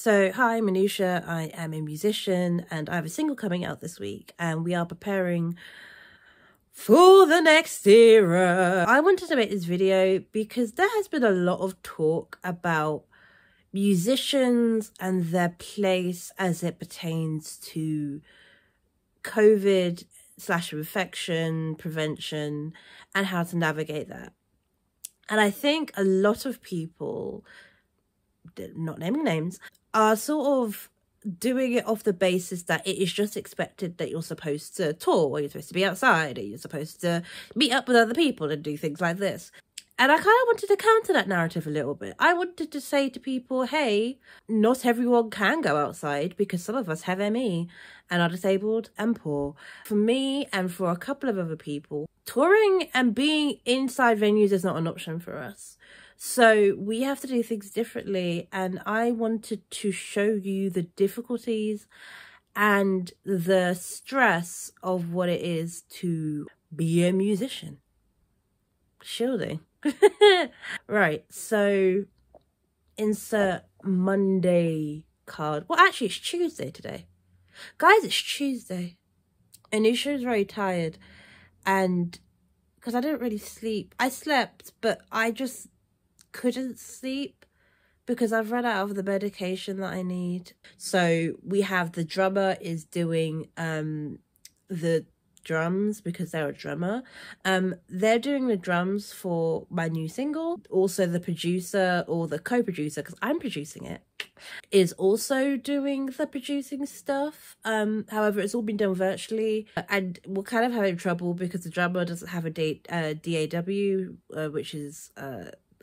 So, hi, Manusha. I am a musician and I have a single coming out this week, and we are preparing for the next era. I wanted to make this video because there has been a lot of talk about musicians and their place as it pertains to COVID/infection prevention and how to navigate that. And I think a lot of people, not naming names, are sort of doing it off the basis that it is just expected that you're supposed to tour, or you're supposed to be outside, or you're supposed to meet up with other people and do things like this. And I kind of wanted to counter that narrative a little bit. I wanted to say to people, hey, not everyone can go outside because some of us have ME and are disabled and poor. For me and for a couple of other people, touring and being inside venues is not an option for us. So we have to do things differently, and I wanted to show you the difficulties and the stress of what it is to be a musician. Shielding. Right, so insert Monday card. Well, actually it's Tuesday today. Guys, it's Tuesday. Anusha is very tired, and because I didn't really sleep. I slept, but I just couldn't sleep because I've run out of the medication that I need. So we have the drummer is doing the drums because they're a drummer. They're doing the drums for my new single. Also the producer, or the co-producer, because I'm producing it, is also doing the producing stuff. However, it's all been done virtually, and we're kind of having trouble because the drummer doesn't have a DAW, which is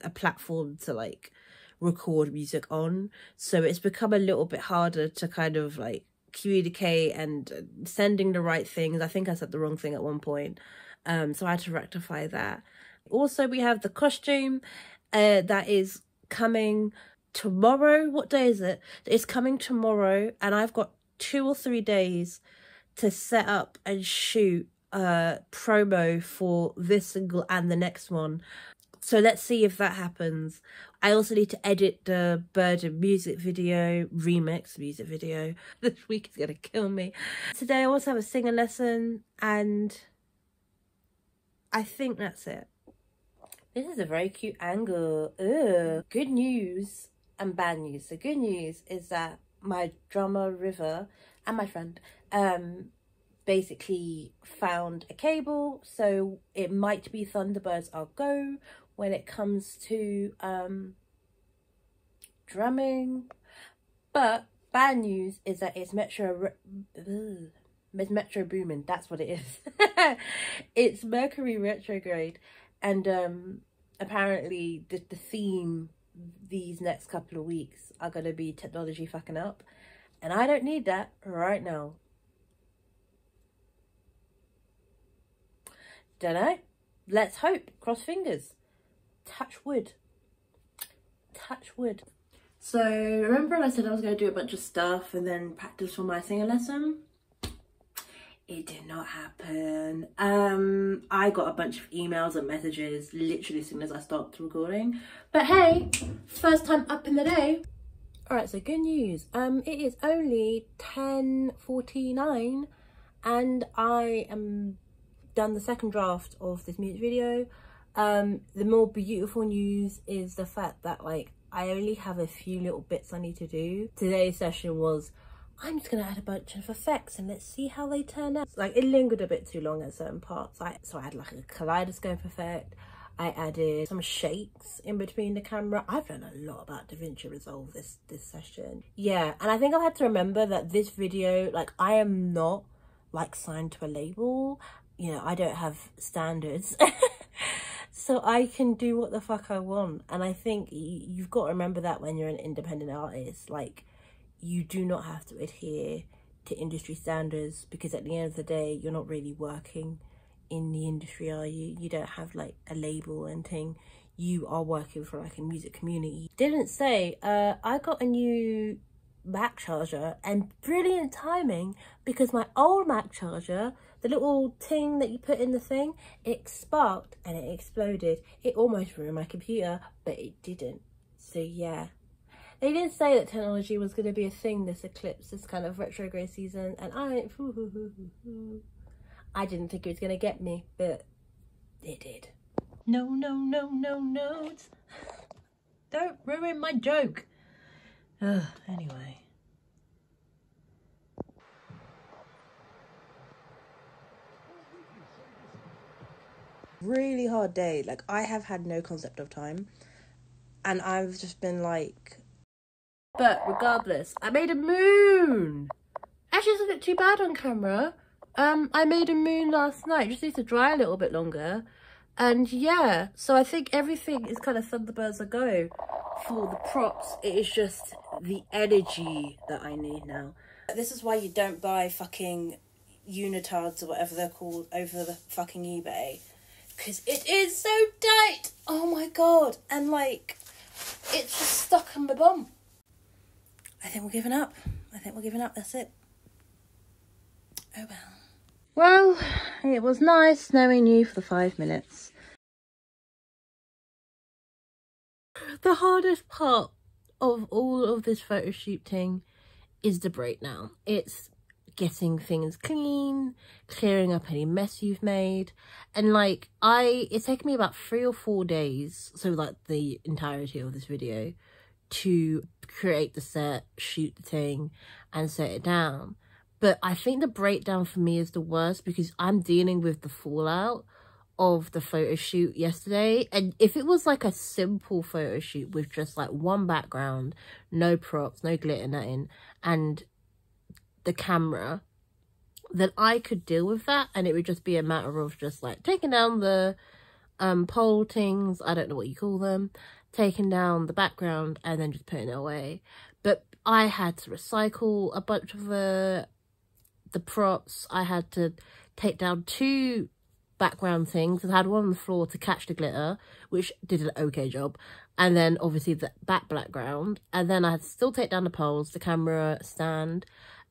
a platform to like record music on. So it's become a little bit harder to kind of like communicate and sending the right things. I think I said the wrong thing at one point, so I had to rectify that. Also, we have the costume that is coming tomorrow. What day is it? It's coming tomorrow, and I've got 2 or 3 days to set up and shoot promo for this single and the next one. So let's see if that happens. I also need to edit the Burden music video, remix music video. This week is gonna kill me. Today I also have a singing lesson, and I think that's it. This is a very cute angle. Ugh. Good news and bad news. The good news is that my drummer River and my friend basically found a cable, so it might be Thunderbirds our go when it comes to drumming. But bad news is that it's Metro Boomin, that's what it is. It's Mercury retrograde, and apparently the theme these next couple of weeks are going to be technology fucking up, and I don't need that right now. Don't know. Let's hope. Cross fingers. Touch wood. Touch wood. So remember I said I was going to do a bunch of stuff and then practice for my singer lesson? It did not happen. I got a bunch of emails and messages literally as soon as I stopped recording. But hey, first time up in the day. Alright, so good news. It is only 10:49 and I am done the second draft of this music video. The more beautiful news is the fact that like I only have a few little bits I need to do. Today's session was, I'm just gonna add a bunch of effects and let's see how they turn out. Like it lingered a bit too long at certain parts. So I had like a kaleidoscope effect. I added some shakes in between the camera. I've learned a lot about DaVinci Resolve this session. Yeah, and I think I've had to remember that this video, like I am not like signed to a label. You know, I don't have standards. So I can do what the fuck I want. And I think you've got to remember that when you're an independent artist. Like, you do not have to adhere to industry standards, because at the end of the day, you're not really working in the industry, are you? You don't have like a label and thing. You are working for like a music community. Didn't say, I got a new Mac charger, and brilliant timing because my old Mac charger, the little thing that you put in the thing, it sparked and it exploded. It almost ruined my computer, but it didn't. So yeah, They did say that technology was going to be a thing this eclipse, this kind of retrograde season, and I didn't think it was going to get me, but it did. No, no, no, no, no. Don't ruin my joke. Anyway. Really hard day. Like, I have had no concept of time. And I've just been like... But regardless, I made a moon! Actually, it doesn't look too bad on camera. I made a moon last night. Just needs to dry a little bit longer. And yeah, so I think everything is kind of Thunderbirds a go for the props. It is just the energy that I need now. This is why you don't buy fucking unitards or whatever they're called over the fucking eBay. Because it is so tight. Oh my god. And like, it's just stuck on my bum. I think we're giving up. That's it. Oh well. Well, it was nice knowing you for the 5 minutes. The hardest part of all of this photo shooting is the breakdown. It's getting things clean, clearing up any mess you've made. And like, it's taken me about 3 or 4 days, so like the entirety of this video, to create the set, shoot the thing, and set it down. But I think the breakdown for me is the worst because I'm dealing with the fallout of the photo shoot yesterday. And if it was like a simple photo shoot with just like one background, no props, no glitter, nothing, and the camera, then I could deal with that, and it would just be a matter of just like taking down the pole things, I don't know what you call them, taking down the background and then just putting it away. But I had to recycle a bunch of the props. I had to take down 2 background things. I had one on the floor to catch the glitter, which did an okay job, and then obviously the background, and then I had to still take down the poles, the camera stand,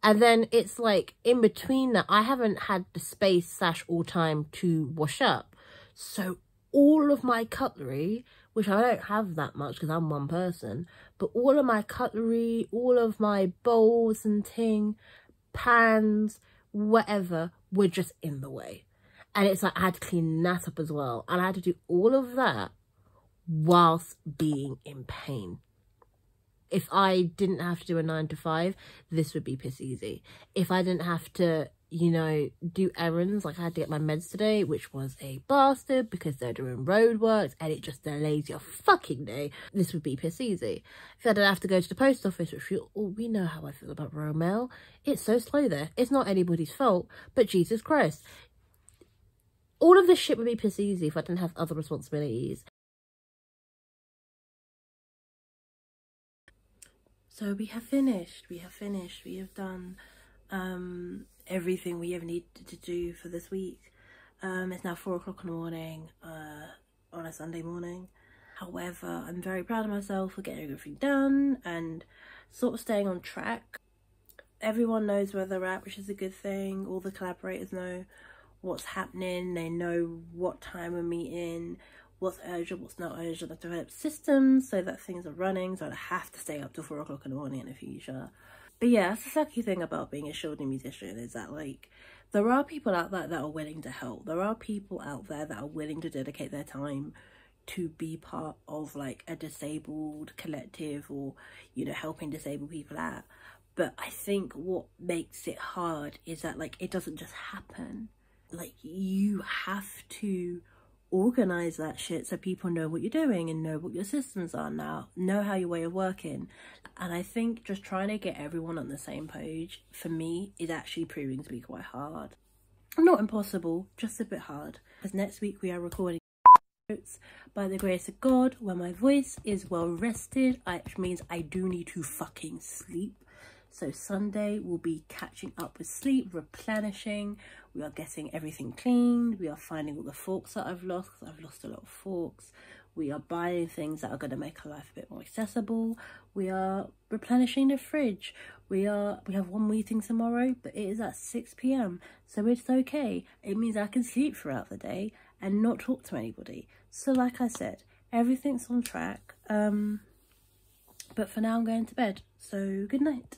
and then it's like in between that I haven't had the space / all time to wash up. So all of my cutlery, which I don't have that much because I'm one person, but all of my cutlery, all of my bowls and ting, pans, whatever, were just in the way. And it's like I had to clean that up as well, and I had to do all of that whilst being in pain. If I didn't have to do a 9 to 5, this would be piss easy. If I didn't have to, you know, do errands, like I had to get my meds today, which was a bastard because they're doing roadworks and it just delays your fucking day, this would be piss easy. If I didn't have to go to the post office, which we know how I feel about Royal Mail, it's so slow there. It's not anybody's fault, but Jesus Christ. All of this shit would be piss easy if I didn't have other responsibilities. So we have finished. We have done everything we ever needed to do for this week. It's now 4 o'clock in the morning on a Sunday morning. However, I'm very proud of myself for getting everything done and sort of staying on track. Everyone knows where they're at, which is a good thing. All the collaborators know what's happening. They know what time we're meeting, what's urgent, what's not urgent. I've developed systems so that things are running, so I don't have to stay up till 4 o'clock in the morning in the future. But yeah, that's the sucky thing about being a children musician, is that like there are people out there that are willing to help. There are people out there that are willing to dedicate their time to be part of like a disabled collective, or, you know, helping disabled people out. But I think what makes it hard is that like it doesn't just happen. Like, you have to organize that shit so people know what you're doing and know what your systems are now, know how your way of working. And I think just trying to get everyone on the same page, for me, is actually proving to be quite hard. Not impossible, just a bit hard. Because next week we are recording by the grace of God, where my voice is well rested, which means I do need to fucking sleep. So Sunday we'll be catching up with sleep, replenishing. We are getting everything cleaned. We are finding all the forks that I've lost, because I've lost a lot of forks. We are buying things that are going to make our life a bit more accessible. We are replenishing the fridge. We have one meeting tomorrow, but it is at 6 p.m. so it's okay. It means I can sleep throughout the day and not talk to anybody. So like I said, everything's on track. But for now, I'm going to bed. So good night.